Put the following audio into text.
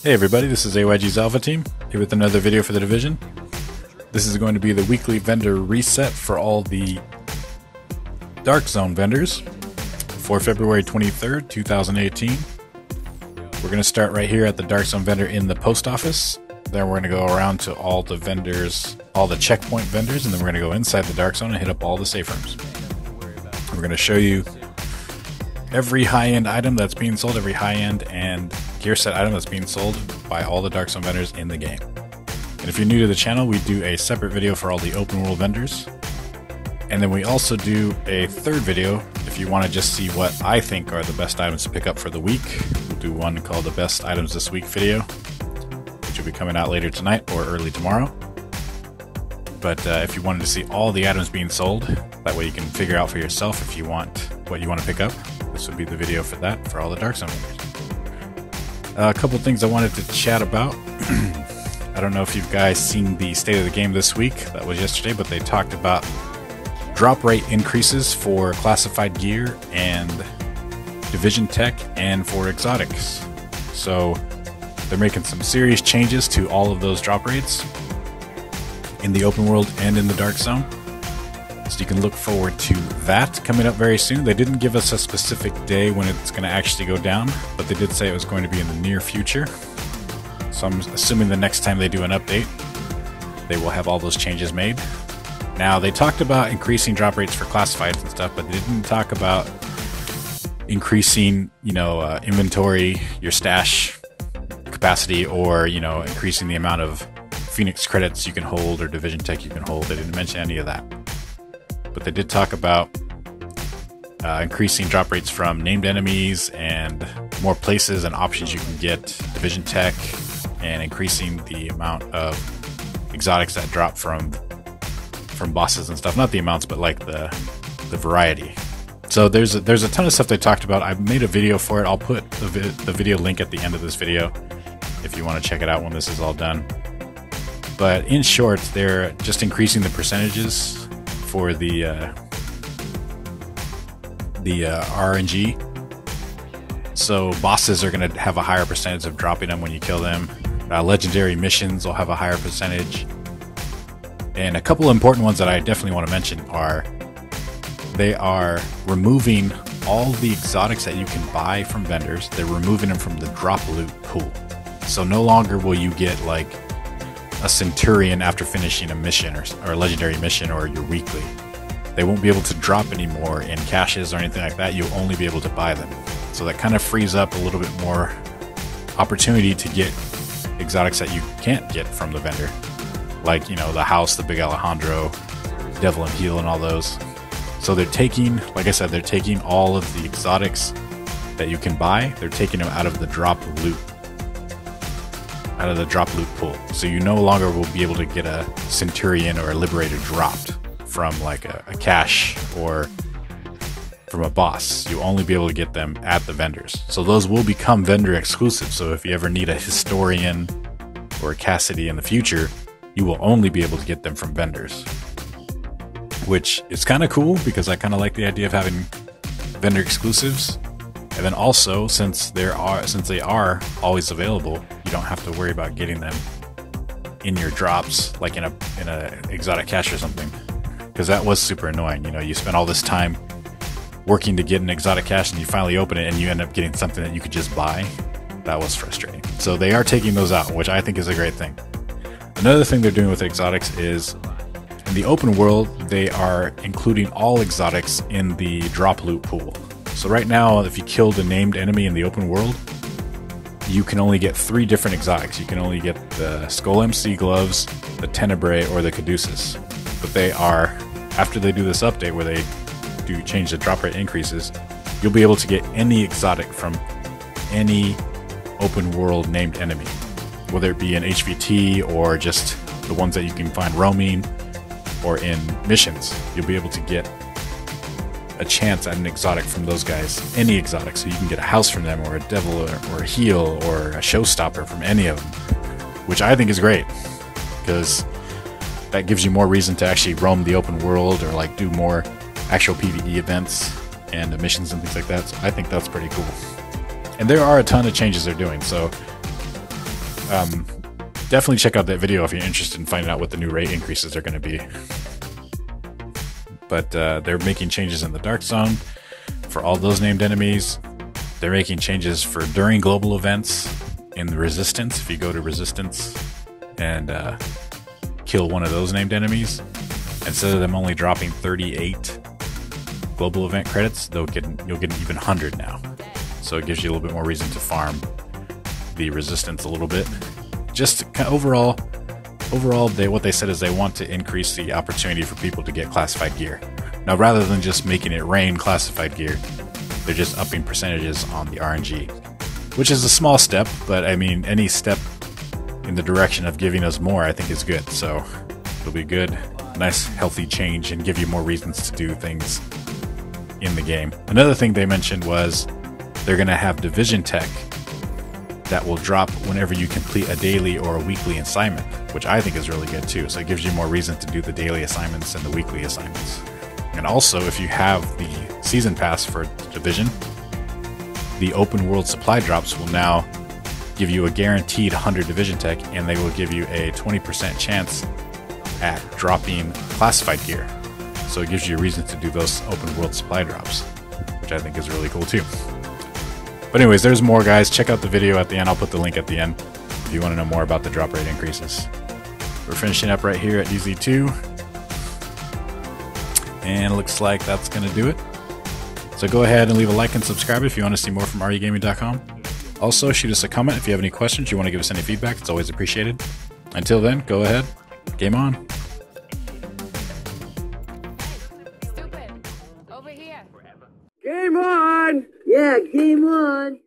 Hey everybody, this is AYG's Alpha Team, here with another video for the division. This is going to be the weekly vendor reset for all the Dark Zone vendors for February 23rd, 2018. We're going to start right here at the Dark Zone vendor in the post office. Then we're going to go around to all the vendors, all the checkpoint vendors, and then we're going to go inside the Dark Zone and hit up all the safe rooms. We're going to show you every high-end item that's being sold, every high-end and gear set item that's being sold by all the Dark Zone vendors in the game. And if you're new to the channel, we do a separate video for all the open world vendors. And then we also do a third video if you want to just see what I think are the best items to pick up for the week. We'll do one called the Best Items This Week video, which will be coming out later tonight or early tomorrow. But if you wanted to see all the items being sold, that way you can figure out for yourself if you want what you want to pick up. This would be the video for that, for all the Dark Zone vendors. A couple things I wanted to chat about. I don't know if you guys seen the State of the Game this week. That was yesterday, but they talked about drop rate increases for classified gear and division tech and for exotics. So they're making some serious changes to all of those drop rates in the open world and in the Dark Zone. So you can look forward to that coming up very soon. They didn't give us a specific day when it's going to actually go down, but they did say it was going to be in the near future. So I'm assuming the next time they do an update, they will have all those changes made. Now, they talked about increasing drop rates for classifieds and stuff, but they didn't talk about increasing, inventory, your stash capacity, or, increasing the amount of Phoenix credits you can hold or division tech you can hold. They didn't mention any of that. But they did talk about increasing drop rates from named enemies and more places and options you can get division tech, and increasing the amount of exotics that drop from bosses and stuff. Not the amounts, but like the variety. So there's a ton of stuff they talked about. I made a video for it. I'll put the video link at the end of this video if you want to check it out when this is all done. But in short, they're just increasing the percentages for the RNG. So bosses are going to have a higher percentage of dropping them when you kill them. Legendary missions will have a higher percentage. And a couple of important ones that I definitely want to mention are they are removing all the exotics that you can buy from vendors. They're removing them from the drop loot pool. So no longer will you get like a Centurion after finishing a mission or a legendary mission or your weekly. They won't be able to drop anymore in caches or anything like that. You'll only be able to buy them. So that kind of frees up a little bit more opportunity to get exotics that you can't get from the vendor. Like, the house, the big Alejandro, Devil and Heal, and all those. So they're taking, like I said, they're taking all of the exotics that you can buy. They're taking them out of the drop loot. Out of the drop loot pool. So you no longer will be able to get a Centurion or a Liberator dropped from like a cache or from a boss. You'll only be able to get them at the vendors. So those will become vendor exclusive. So if you ever need a Historian or a Cassidy in the future, you will only be able to get them from vendors. Which is kind of cool because I kind of like the idea of having vendor exclusives. And then also, since they are always available, you don't have to worry about getting them in your drops, like in a exotic cache or something. Because that was super annoying. You spend all this time working to get an exotic cache, and you finally open it, and you end up getting something that you could just buy. That was frustrating. So they are taking those out, which I think is a great thing. Another thing they're doing with exotics is, in the open world, they are including all exotics in the drop loot pool. So right now, if you killed a named enemy in the open world, you can only get 3 different exotics. You can only get the Skull MC gloves, the Tenebrae, or the Caduceus. But they are, after they do this update where they do change the drop rate increases, you'll be able to get any exotic from any open world named enemy. Whether it be an HVT or just the ones that you can find roaming or in missions, you'll be able to get a chance at an exotic from those guys, any exotic. So you can get a house from them, or a devil, or a heal, or a showstopper from any of them, which I think is great because that gives you more reason to actually roam the open world or like do more actual PvE events and missions and things like that. So I think that's pretty cool. And there are a ton of changes they're doing. So definitely check out that video if you're interested in finding out what the new rate increases are going to be. But they're making changes in the Dark Zone for all those named enemies. They're making changes for during global events in the Resistance. If you go to Resistance and kill one of those named enemies, instead of them only dropping 38 global event credits, you'll get even 100 now. So it gives you a little bit more reason to farm the Resistance a little bit. Just overall, what they said is they want to increase the opportunity for people to get classified gear. Now, rather than just making it rain classified gear, they're just upping percentages on the RNG, which is a small step, but I mean, any step in the direction of giving us more, I think is good. So it'll be good, nice, healthy change, and give you more reasons to do things in the game. Another thing they mentioned was they're going to have division tech that will drop whenever you complete a daily or a weekly assignment, which I think is really good too. So it gives you more reason to do the daily assignments and the weekly assignments. And also, if you have the season pass for Division, the open world supply drops will now give you a guaranteed 100 division tech, and they will give you a 20% chance at dropping classified gear. So it gives you a reason to do those open world supply drops, which I think is really cool too. But anyways, there's more, guys. Check out the video at the end. I'll put the link at the end if you want to know more about the drop rate increases. We're finishing up right here at DZ2. And it looks like that's going to do it. So go ahead and leave a like and subscribe if you want to see more from rugaming.com. Also, shoot us a comment if you have any questions, you want to give us any feedback. It's always appreciated. Until then, go ahead. Game on. Stupid. Over here. Game on! Yeah, game on!